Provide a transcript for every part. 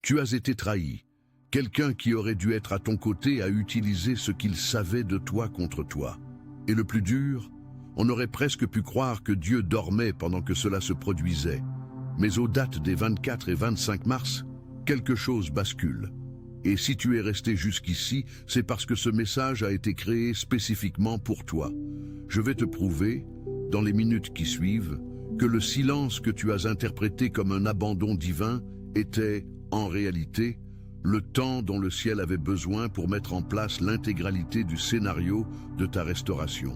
Tu as été trahi. Quelqu'un qui aurait dû être à ton côté a utilisé ce qu'il savait de toi contre toi. Et le plus dur, on aurait presque pu croire que Dieu dormait pendant que cela se produisait. Mais aux dates des 24 et 25 mars, quelque chose bascule. Et si tu es resté jusqu'ici, c'est parce que ce message a été créé spécifiquement pour toi. Je vais te prouver, dans les minutes qui suivent, que le silence que tu as interprété comme un abandon divin était, en réalité, le temps dont le ciel avait besoin pour mettre en place l'intégralité du scénario de ta restauration.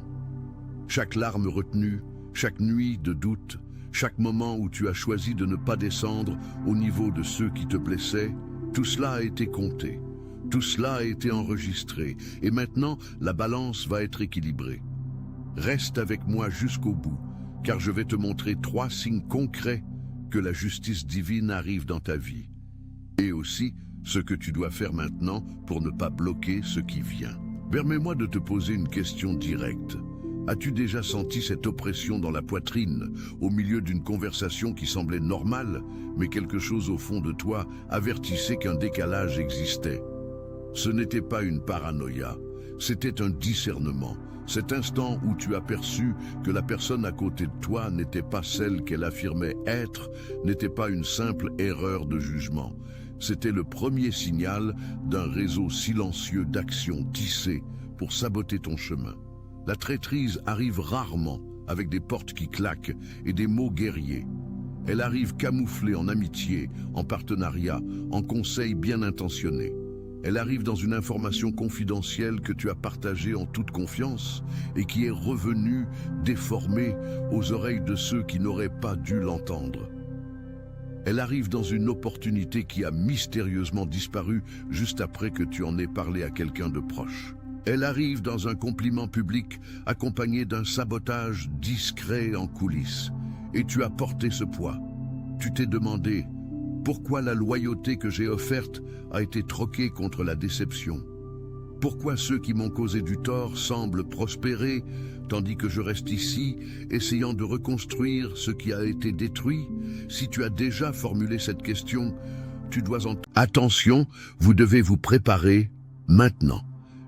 Chaque larme retenue, chaque nuit de doute, chaque moment où tu as choisi de ne pas descendre au niveau de ceux qui te blessaient, tout cela a été compté, tout cela a été enregistré, et maintenant la balance va être équilibrée. Reste avec moi jusqu'au bout, car je vais te montrer 3 signes concrets que la justice divine arrive dans ta vie. Et aussi, ce que tu dois faire maintenant pour ne pas bloquer ce qui vient. Permets-moi de te poser une question directe. As-tu déjà senti cette oppression dans la poitrine, au milieu d'une conversation qui semblait normale, mais quelque chose au fond de toi avertissait qu'un décalage existait? Ce n'était pas une paranoïa, c'était un discernement. Cet instant où tu as perçu que la personne à côté de toi n'était pas celle qu'elle affirmait être, n'était pas une simple erreur de jugement. C'était le premier signal d'un réseau silencieux d'actions tissées pour saboter ton chemin. La traîtrise arrive rarement avec des portes qui claquent et des mots guerriers. Elle arrive camouflée en amitié, en partenariat, en conseils bien intentionnés. Elle arrive dans une information confidentielle que tu as partagée en toute confiance et qui est revenue déformée aux oreilles de ceux qui n'auraient pas dû l'entendre. Elle arrive dans une opportunité qui a mystérieusement disparu juste après que tu en aies parlé à quelqu'un de proche. Elle arrive dans un compliment public accompagné d'un sabotage discret en coulisses. Et tu as porté ce poids. Tu t'es demandé pourquoi la loyauté que j'ai offerte a été troquée contre la déception. Pourquoi ceux qui m'ont causé du tort semblent prospérer, tandis que je reste ici, essayant de reconstruire ce qui a été détruit? Si tu as déjà formulé cette question, tu dois en... Attention, vous devez vous préparer maintenant.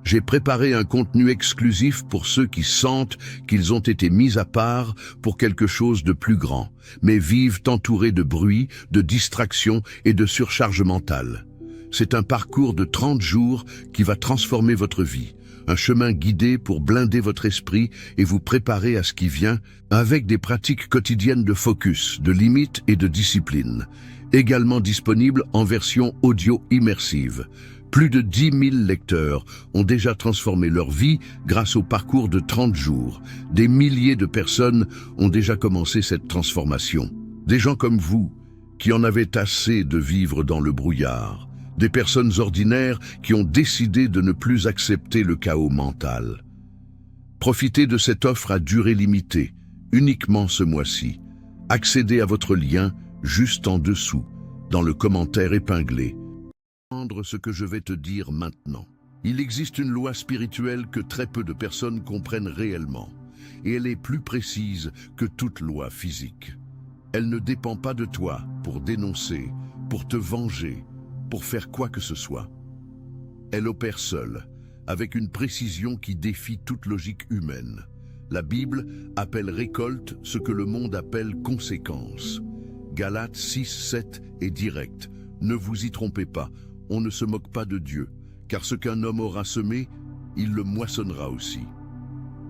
J'ai préparé un contenu exclusif pour ceux qui sentent qu'ils ont été mis à part pour quelque chose de plus grand, mais vivent entourés de bruit, de distractions et de surcharge mentale. C'est un parcours de 30 jours qui va transformer votre vie, un chemin guidé pour blinder votre esprit et vous préparer à ce qui vient, avec des pratiques quotidiennes de focus, de limites et de discipline, également disponibles en version audio immersive. Plus de 10 000 lecteurs ont déjà transformé leur vie grâce au parcours de 30 jours. Des milliers de personnes ont déjà commencé cette transformation. Des gens comme vous, qui en avaient assez de vivre dans le brouillard. Des personnes ordinaires qui ont décidé de ne plus accepter le chaos mental. Profitez de cette offre à durée limitée, uniquement ce mois-ci. Accédez à votre lien juste en dessous, dans le commentaire épinglé. Ce que je vais te dire maintenant. Il existe une loi spirituelle que très peu de personnes comprennent réellement, et elle est plus précise que toute loi physique. Elle ne dépend pas de toi pour dénoncer, pour te venger, pour faire quoi que ce soit. Elle opère seule, avec une précision qui défie toute logique humaine. La Bible appelle récolte ce que le monde appelle conséquence. Galates 6:7 est direct. Ne vous y trompez pas. On ne se moque pas de Dieu, car ce qu'un homme aura semé, il le moissonnera aussi.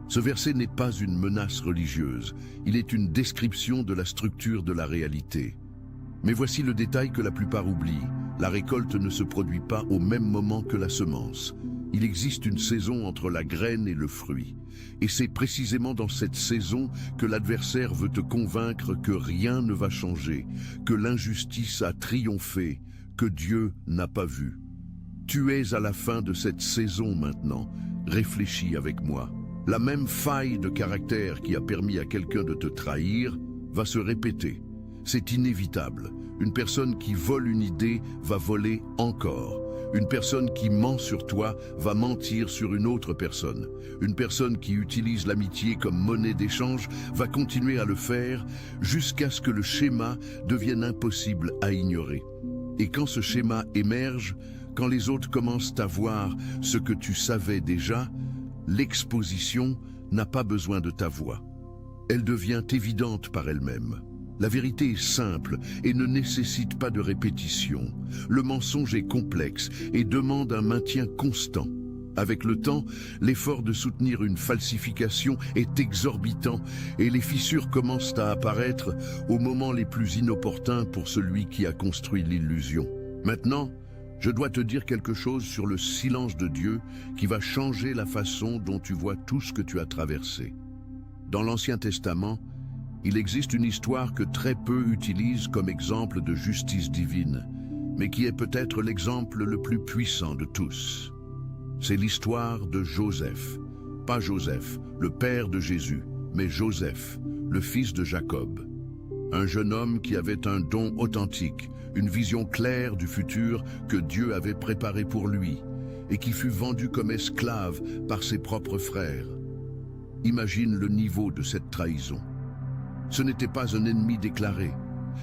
Ce verset n'est pas une menace religieuse, il est une description de la structure de la réalité. Mais voici le détail que la plupart oublient. La récolte ne se produit pas au même moment que la semence. Il existe une saison entre la graine et le fruit. Et c'est précisément dans cette saison que l'adversaire veut te convaincre que rien ne va changer, que l'injustice a triomphé, que Dieu n'a pas vu. Tu es à la fin de cette saison maintenant. Réfléchis avec moi. La même faille de caractère qui a permis à quelqu'un de te trahir va se répéter. C'est inévitable. Une personne qui vole une idée va voler encore. Une personne qui ment sur toi va mentir sur une autre personne. Une personne qui utilise l'amitié comme monnaie d'échange va continuer à le faire jusqu'à ce que le schéma devienne impossible à ignorer. Et quand ce schéma émerge, quand les autres commencent à voir ce que tu savais déjà, l'exposition n'a pas besoin de ta voix. Elle devient évidente par elle-même. La vérité est simple et ne nécessite pas de répétition. Le mensonge est complexe et demande un maintien constant. Avec le temps, l'effort de soutenir une falsification est exorbitant et les fissures commencent à apparaître aux moments les plus inopportuns pour celui qui a construit l'illusion. Maintenant, je dois te dire quelque chose sur le silence de Dieu qui va changer la façon dont tu vois tout ce que tu as traversé. Dans l'Ancien Testament, il existe une histoire que très peu utilisent comme exemple de justice divine, mais qui est peut-être l'exemple le plus puissant de tous. C'est l'histoire de Joseph. Pas Joseph, le père de Jésus, mais Joseph, le fils de Jacob. Un jeune homme qui avait un don authentique, une vision claire du futur que Dieu avait préparé pour lui, et qui fut vendu comme esclave par ses propres frères. Imagine le niveau de cette trahison. Ce n'était pas un ennemi déclaré.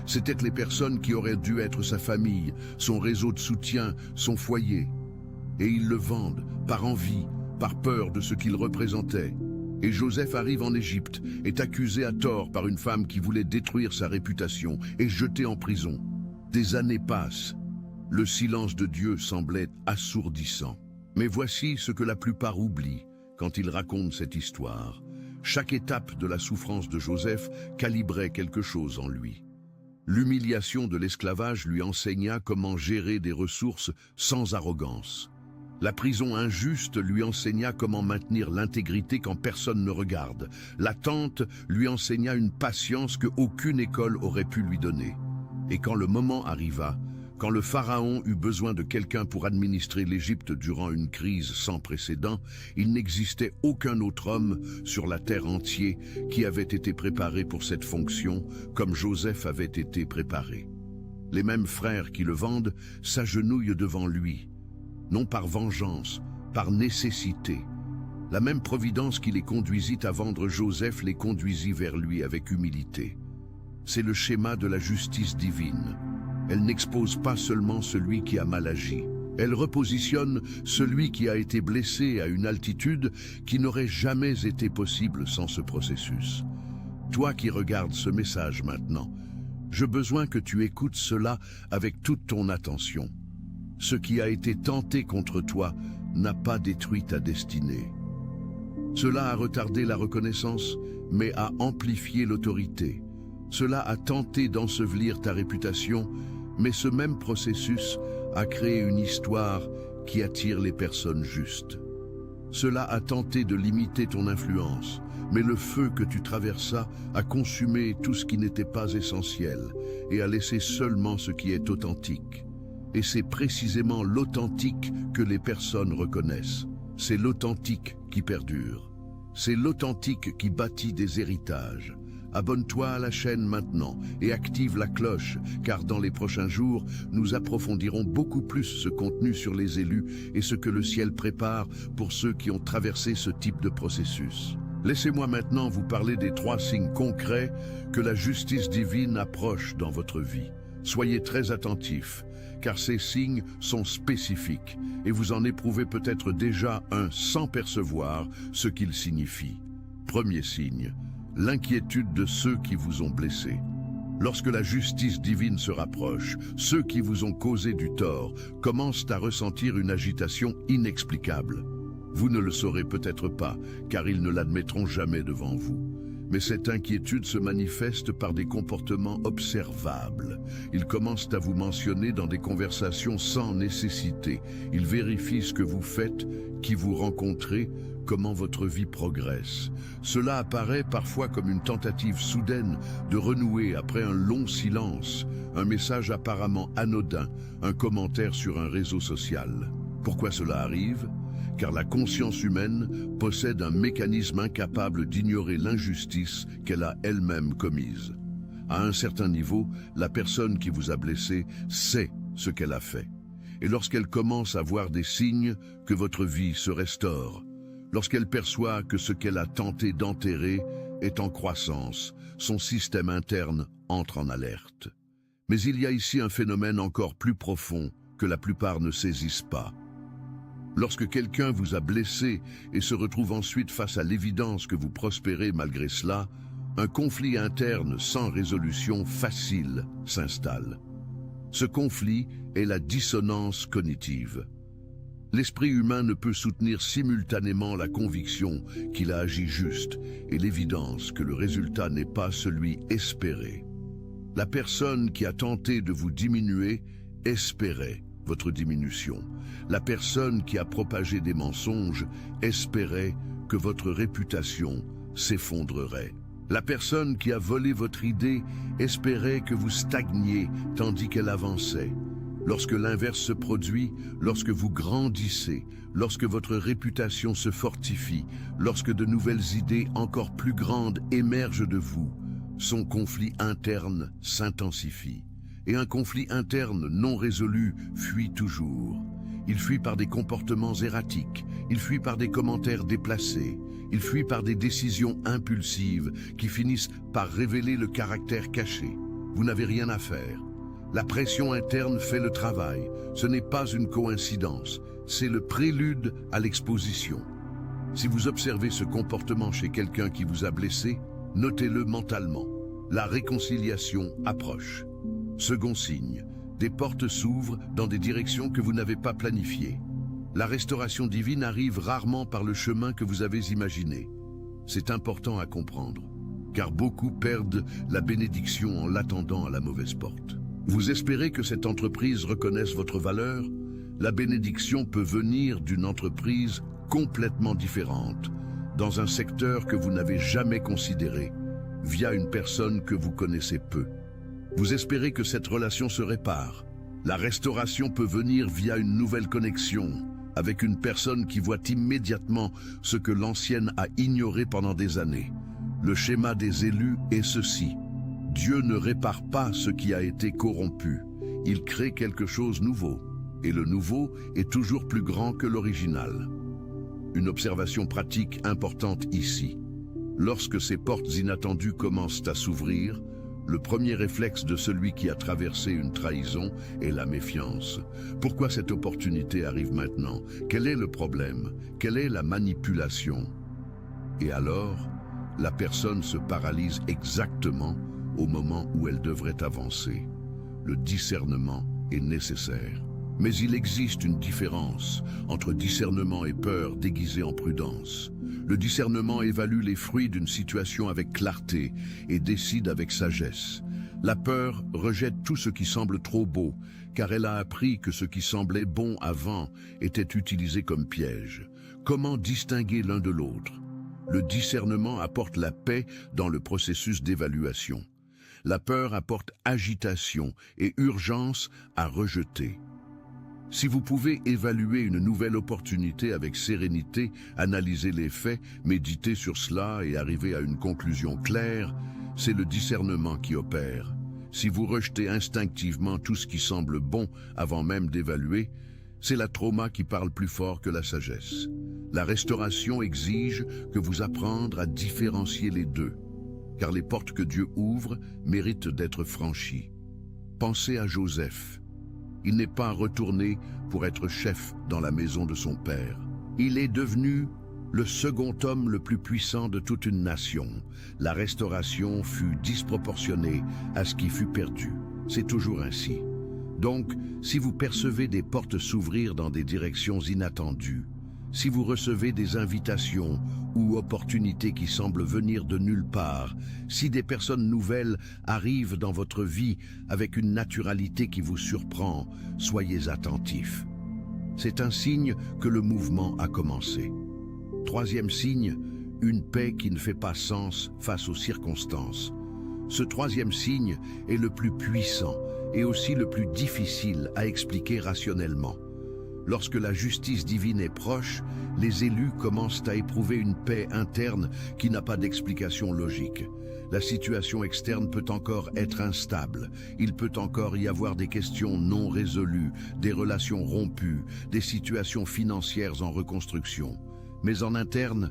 C'étaient les personnes qui auraient dû être sa famille, son réseau de soutien, son foyer. Et ils le vendent, par envie, par peur de ce qu'il représentait. Et Joseph arrive en Égypte, est accusé à tort par une femme qui voulait détruire sa réputation et jeté en prison. Des années passent. Le silence de Dieu semblait assourdissant. Mais voici ce que la plupart oublient quand ils racontent cette histoire. Chaque étape de la souffrance de Joseph calibrait quelque chose en lui. L'humiliation de l'esclavage lui enseigna comment gérer des ressources sans arrogance. La prison injuste lui enseigna comment maintenir l'intégrité quand personne ne regarde. L'attente lui enseigna une patience que aucune école aurait pu lui donner. Et quand le moment arriva, quand le pharaon eut besoin de quelqu'un pour administrer l'Égypte durant une crise sans précédent, il n'existait aucun autre homme sur la terre entière qui avait été préparé pour cette fonction comme Joseph avait été préparé. Les mêmes frères qui le vendent s'agenouillent devant lui, non par vengeance, par nécessité. La même providence qui les conduisit à vendre Joseph les conduisit vers lui avec humilité. C'est le schéma de la justice divine. Elle n'expose pas seulement celui qui a mal agi. Elle repositionne celui qui a été blessé à une altitude qui n'aurait jamais été possible sans ce processus. Toi qui regardes ce message maintenant, j'ai besoin que tu écoutes cela avec toute ton attention. Ce qui a été tenté contre toi n'a pas détruit ta destinée. Cela a retardé la reconnaissance, mais a amplifié l'autorité. Cela a tenté d'ensevelir ta réputation, mais ce même processus a créé une histoire qui attire les personnes justes. Cela a tenté de limiter ton influence, mais le feu que tu traversas a consumé tout ce qui n'était pas essentiel et a laissé seulement ce qui est authentique. Et c'est précisément l'authentique que les personnes reconnaissent. C'est l'authentique qui perdure. C'est l'authentique qui bâtit des héritages. Abonne-toi à la chaîne maintenant et active la cloche, car dans les prochains jours, nous approfondirons beaucoup plus ce contenu sur les élus et ce que le ciel prépare pour ceux qui ont traversé ce type de processus. Laissez-moi maintenant vous parler des 3 signes concrets que la justice divine approche dans votre vie. Soyez très attentifs, car ces signes sont spécifiques et vous en éprouvez peut-être déjà un sans percevoir ce qu'ils signifient. Premier signe, l'inquiétude de ceux qui vous ont blessés. Lorsque la justice divine se rapproche, ceux qui vous ont causé du tort commencent à ressentir une agitation inexplicable. Vous ne le saurez peut-être pas, car ils ne l'admettront jamais devant vous. Mais cette inquiétude se manifeste par des comportements observables. Ils commencent à vous mentionner dans des conversations sans nécessité. Ils vérifient ce que vous faites, qui vous rencontrez, comment votre vie progresse. Cela apparaît parfois comme une tentative soudaine de renouer après un long silence, un message apparemment anodin, un commentaire sur un réseau social. Pourquoi cela arrive ? Car la conscience humaine possède un mécanisme incapable d'ignorer l'injustice qu'elle a elle-même commise. À un certain niveau, la personne qui vous a blessé sait ce qu'elle a fait. Et lorsqu'elle commence à voir des signes que votre vie se restaure, lorsqu'elle perçoit que ce qu'elle a tenté d'enterrer est en croissance, son système interne entre en alerte. Mais il y a ici un phénomène encore plus profond que la plupart ne saisissent pas. Lorsque quelqu'un vous a blessé et se retrouve ensuite face à l'évidence que vous prospérez malgré cela, un conflit interne sans résolution facile s'installe. Ce conflit est la dissonance cognitive. L'esprit humain ne peut soutenir simultanément la conviction qu'il a agi juste et l'évidence que le résultat n'est pas celui espéré. La personne qui a tenté de vous diminuer espérait votre diminution. La personne qui a propagé des mensonges espérait que votre réputation s'effondrerait. La personne qui a volé votre idée espérait que vous stagniez tandis qu'elle avançait. Lorsque l'inverse se produit, lorsque vous grandissez, lorsque votre réputation se fortifie, lorsque de nouvelles idées encore plus grandes émergent de vous, son conflit interne s'intensifie. Et un conflit interne non résolu fuit toujours. Il fuit par des comportements erratiques, il fuit par des commentaires déplacés, il fuit par des décisions impulsives qui finissent par révéler le caractère caché. Vous n'avez rien à faire. La pression interne fait le travail. Ce n'est pas une coïncidence, c'est le prélude à l'exposition. Si vous observez ce comportement chez quelqu'un qui vous a blessé, notez-le mentalement. La réconciliation approche. Second signe, des portes s'ouvrent dans des directions que vous n'avez pas planifiées. La restauration divine arrive rarement par le chemin que vous avez imaginé. C'est important à comprendre, car beaucoup perdent la bénédiction en l'attendant à la mauvaise porte. Vous espérez que cette entreprise reconnaisse votre valeur? La bénédiction peut venir d'une entreprise complètement différente, dans un secteur que vous n'avez jamais considéré, via une personne que vous connaissez peu. Vous espérez que cette relation se répare. La restauration peut venir via une nouvelle connexion, avec une personne qui voit immédiatement ce que l'ancienne a ignoré pendant des années. Le schéma des élus est ceci. Dieu ne répare pas ce qui a été corrompu. Il crée quelque chose de nouveau. Et le nouveau est toujours plus grand que l'original. Une observation pratique importante ici. Lorsque ces portes inattendues commencent à s'ouvrir, le premier réflexe de celui qui a traversé une trahison est la méfiance. Pourquoi cette opportunité arrive maintenant? Quel est le problème? Quelle est la manipulation? Et alors, la personne se paralyse exactement au moment où elle devrait avancer. Le discernement est nécessaire. Mais il existe une différence entre discernement et peur déguisée en prudence. Le discernement évalue les fruits d'une situation avec clarté et décide avec sagesse. La peur rejette tout ce qui semble trop beau, car elle a appris que ce qui semblait bon avant était utilisé comme piège. Comment distinguer l'un de l'autre? Le discernement apporte la paix dans le processus d'évaluation. La peur apporte agitation et urgence à rejeter. Si vous pouvez évaluer une nouvelle opportunité avec sérénité, analyser les faits, méditer sur cela et arriver à une conclusion claire, c'est le discernement qui opère. Si vous rejetez instinctivement tout ce qui semble bon avant même d'évaluer, c'est la trauma qui parle plus fort que la sagesse. La restauration exige que vous apprendre à différencier les deux, car les portes que Dieu ouvre méritent d'être franchies. Pensez à Joseph. Il n'est pas retourné pour être chef dans la maison de son père. Il est devenu le second homme le plus puissant de toute une nation. La restauration fut disproportionnée à ce qui fut perdu. C'est toujours ainsi. Donc, si vous percevez des portes s'ouvrir dans des directions inattendues, si vous recevez des invitations ou opportunités qui semblent venir de nulle part, si des personnes nouvelles arrivent dans votre vie avec une naturalité qui vous surprend, soyez attentifs. C'est un signe que le mouvement a commencé. Troisième signe, une paix qui ne fait pas sens face aux circonstances. Ce troisième signe est le plus puissant et aussi le plus difficile à expliquer rationnellement. Lorsque la justice divine est proche, les élus commencent à éprouver une paix interne qui n'a pas d'explication logique. La situation externe peut encore être instable. Il peut encore y avoir des questions non résolues, des relations rompues, des situations financières en reconstruction. Mais en interne,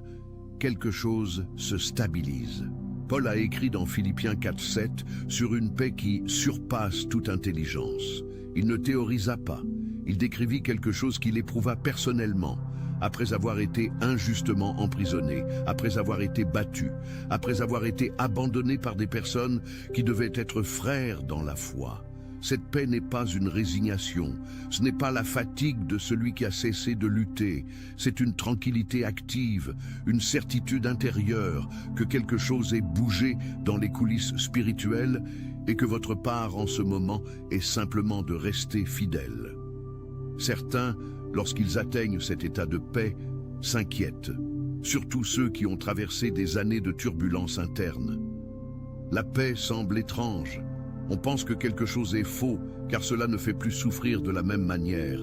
quelque chose se stabilise. Paul a écrit dans Philippiens 4:7 sur une paix qui surpasse toute intelligence. Il ne théorisa pas, il décrivit quelque chose qu'il éprouva personnellement, après avoir été injustement emprisonné, après avoir été battu, après avoir été abandonné par des personnes qui devaient être frères dans la foi. Cette paix n'est pas une résignation, ce n'est pas la fatigue de celui qui a cessé de lutter, c'est une tranquillité active, une certitude intérieure que quelque chose est bougé dans les coulisses spirituelles et que votre part en ce moment est simplement de rester fidèle. Certains, lorsqu'ils atteignent cet état de paix, s'inquiètent, surtout ceux qui ont traversé des années de turbulences internes. La paix semble étrange. On pense que quelque chose est faux, car cela ne fait plus souffrir de la même manière.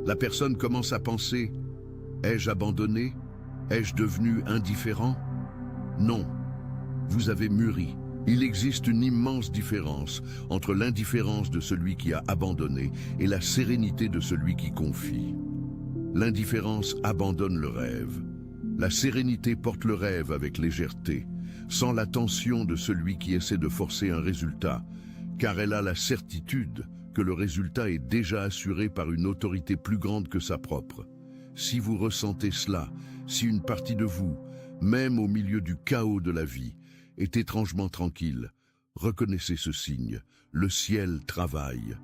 La personne commence à penser « Ai-je abandonné? Ai-je devenu indifférent ?» Non, vous avez mûri. Il existe une immense différence entre l'indifférence de celui qui a abandonné et la sérénité de celui qui confie. L'indifférence abandonne le rêve. La sérénité porte le rêve avec légèreté, sans la tension de celui qui essaie de forcer un résultat, car elle a la certitude que le résultat est déjà assuré par une autorité plus grande que sa propre. Si vous ressentez cela, si une partie de vous, même au milieu du chaos de la vie, est étrangement tranquille, reconnaissez ce signe, le ciel travaille.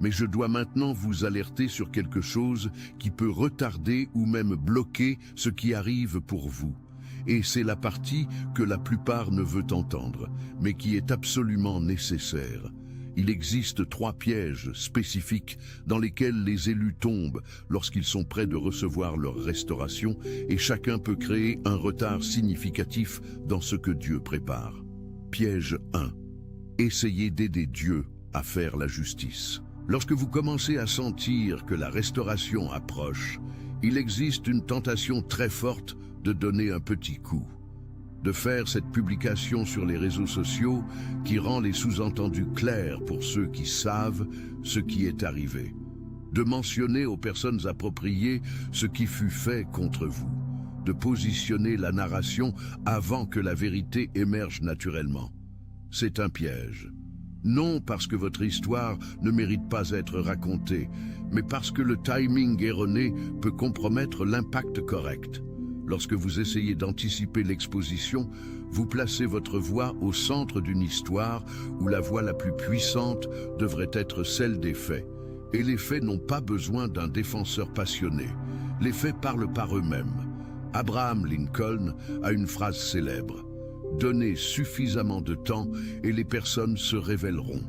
Mais je dois maintenant vous alerter sur quelque chose qui peut retarder ou même bloquer ce qui arrive pour vous. Et c'est la partie que la plupart ne veut entendre, mais qui est absolument nécessaire. Il existe 3 pièges spécifiques dans lesquels les élus tombent lorsqu'ils sont prêts de recevoir leur restauration et chacun peut créer un retard significatif dans ce que Dieu prépare. Piège 1. Essayez d'aider Dieu à faire la justice. Lorsque vous commencez à sentir que la restauration approche, il existe une tentation très forte de donner un petit coup, de faire cette publication sur les réseaux sociaux qui rend les sous-entendus clairs pour ceux qui savent ce qui est arrivé, de mentionner aux personnes appropriées ce qui fut fait contre vous, de positionner la narration avant que la vérité émerge naturellement. C'est un piège. Non parce que votre histoire ne mérite pas être racontée, mais parce que le timing erroné peut compromettre l'impact correct. Lorsque vous essayez d'anticiper l'exposition, vous placez votre voix au centre d'une histoire où la voix la plus puissante devrait être celle des faits. Et les faits n'ont pas besoin d'un défenseur passionné. Les faits parlent par eux-mêmes. Abraham Lincoln a une phrase célèbre. « Donnez suffisamment de temps et les personnes se révéleront. »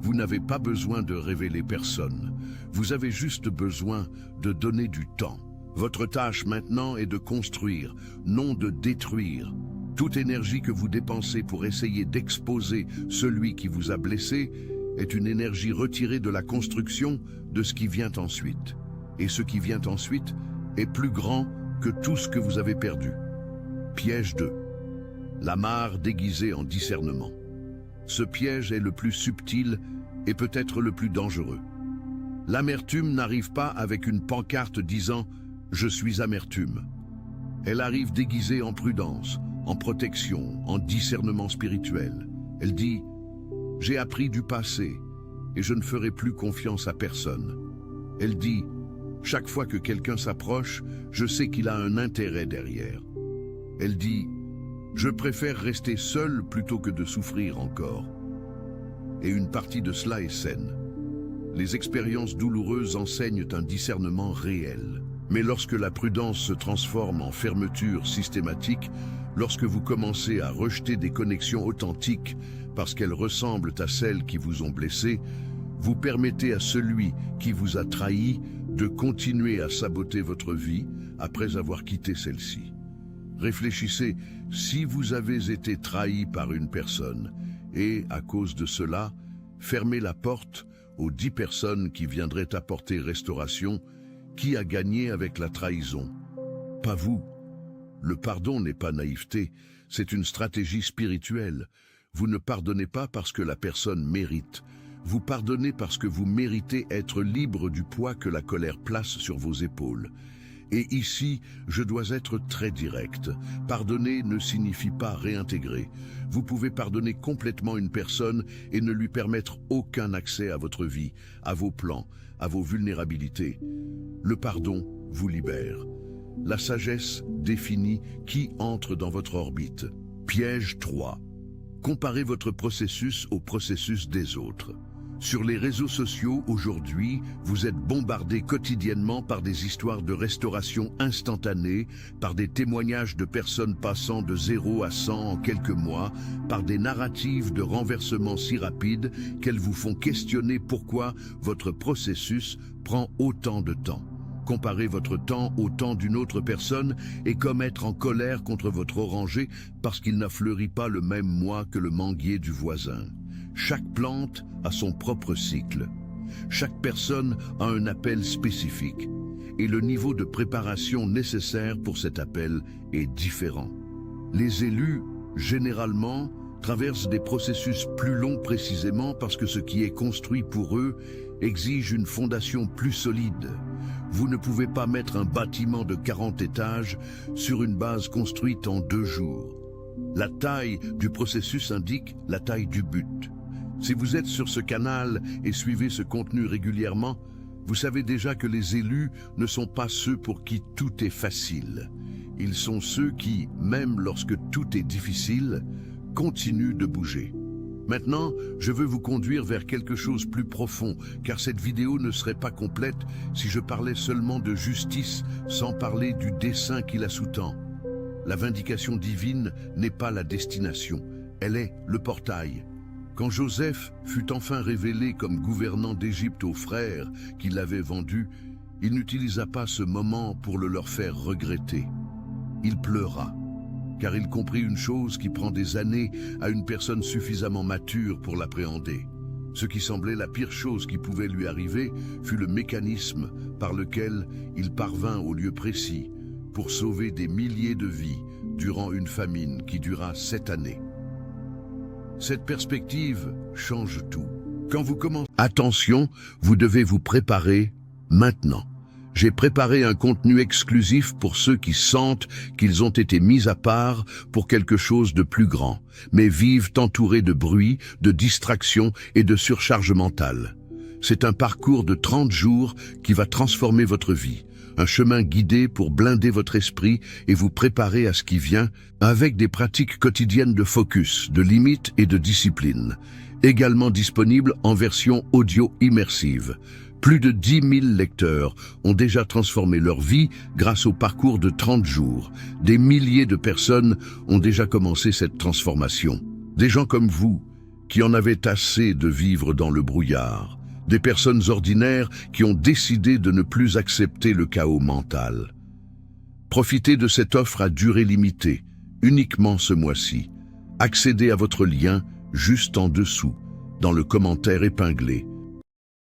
Vous n'avez pas besoin de révéler personne. Vous avez juste besoin de donner du temps. Votre tâche maintenant est de construire, non de détruire. Toute énergie que vous dépensez pour essayer d'exposer celui qui vous a blessé est une énergie retirée de la construction de ce qui vient ensuite. Et ce qui vient ensuite est plus grand que tout ce que vous avez perdu. Piège 2. La mare déguisée en discernement. Ce piège est le plus subtil et peut-être le plus dangereux. L'amertume n'arrive pas avec une pancarte disant « Je suis amertume ». Elle arrive déguisée en prudence, en protection, en discernement spirituel. Elle dit « J'ai appris du passé et je ne ferai plus confiance à personne ». Elle dit « Chaque fois que quelqu'un s'approche, je sais qu'il a un intérêt derrière ». Elle dit « Je préfère rester seul plutôt que de souffrir encore. » Et une partie de cela est saine. Les expériences douloureuses enseignent un discernement réel. Mais lorsque la prudence se transforme en fermeture systématique, lorsque vous commencez à rejeter des connexions authentiques parce qu'elles ressemblent à celles qui vous ont blessé, vous permettez à celui qui vous a trahi de continuer à saboter votre vie après avoir quitté celle-ci. Réfléchissez, si vous avez été trahi par une personne et, à cause de cela, fermez la porte aux 10 personnes qui viendraient apporter restauration, qui a gagné avec la trahison? Pas vous. Le pardon n'est pas naïveté, c'est une stratégie spirituelle. Vous ne pardonnez pas parce que la personne mérite. Vous pardonnez parce que vous méritez être libre du poids que la colère place sur vos épaules. Et ici, je dois être très direct. Pardonner ne signifie pas réintégrer. Vous pouvez pardonner complètement une personne et ne lui permettre aucun accès à votre vie, à vos plans, à vos vulnérabilités. Le pardon vous libère. La sagesse définit qui entre dans votre orbite. Piège 3. Comparez votre processus au processus des autres. Sur les réseaux sociaux, aujourd'hui, vous êtes bombardé quotidiennement par des histoires de restauration instantanée, par des témoignages de personnes passant de 0 à 100 en quelques mois, par des narratives de renversement si rapides qu'elles vous font questionner pourquoi votre processus prend autant de temps. Comparer votre temps au temps d'une autre personne est comme être en colère contre votre oranger parce qu'il n'a fleuri pas le même mois que le manguier du voisin. Chaque plante a son propre cycle. Chaque personne a un appel spécifique. Et le niveau de préparation nécessaire pour cet appel est différent. Les élus, généralement, traversent des processus plus longs précisément parce que ce qui est construit pour eux exige une fondation plus solide. Vous ne pouvez pas mettre un bâtiment de 40 étages sur une base construite en 2 jours. La taille du processus indique la taille du but. Si vous êtes sur ce canal et suivez ce contenu régulièrement, vous savez déjà que les élus ne sont pas ceux pour qui tout est facile. Ils sont ceux qui, même lorsque tout est difficile, continuent de bouger. Maintenant, je veux vous conduire vers quelque chose de plus profond, car cette vidéo ne serait pas complète si je parlais seulement de justice sans parler du dessein qui la sous-tend. La vindication divine n'est pas la destination, elle est le portail. Quand Joseph fut enfin révélé comme gouvernant d'Égypte aux frères qui l'avaient vendu, il n'utilisa pas ce moment pour le leur faire regretter. Il pleura, car il comprit une chose qui prend des années à une personne suffisamment mature pour l'appréhender. Ce qui semblait la pire chose qui pouvait lui arriver fut le mécanisme par lequel il parvint au lieu précis pour sauver des milliers de vies durant une famine qui dura 7 années. Cette perspective change tout. Quand vous commencez... Attention, vous devez vous préparer maintenant. J'ai préparé un contenu exclusif pour ceux qui sentent qu'ils ont été mis à part pour quelque chose de plus grand, mais vivent entourés de bruit, de distractions et de surcharge mentale. C'est un parcours de 30 jours qui va transformer votre vie. Un chemin guidé pour blinder votre esprit et vous préparer à ce qui vient avec des pratiques quotidiennes de focus, de limites et de discipline. Également disponible en version audio immersive. Plus de 10 000 lecteurs ont déjà transformé leur vie grâce au parcours de 30 jours. Des milliers de personnes ont déjà commencé cette transformation. Des gens comme vous, qui en avaient assez de vivre dans le brouillard. Des personnes ordinaires qui ont décidé de ne plus accepter le chaos mental. Profitez de cette offre à durée limitée, uniquement ce mois-ci. Accédez à votre lien juste en dessous, dans le commentaire épinglé.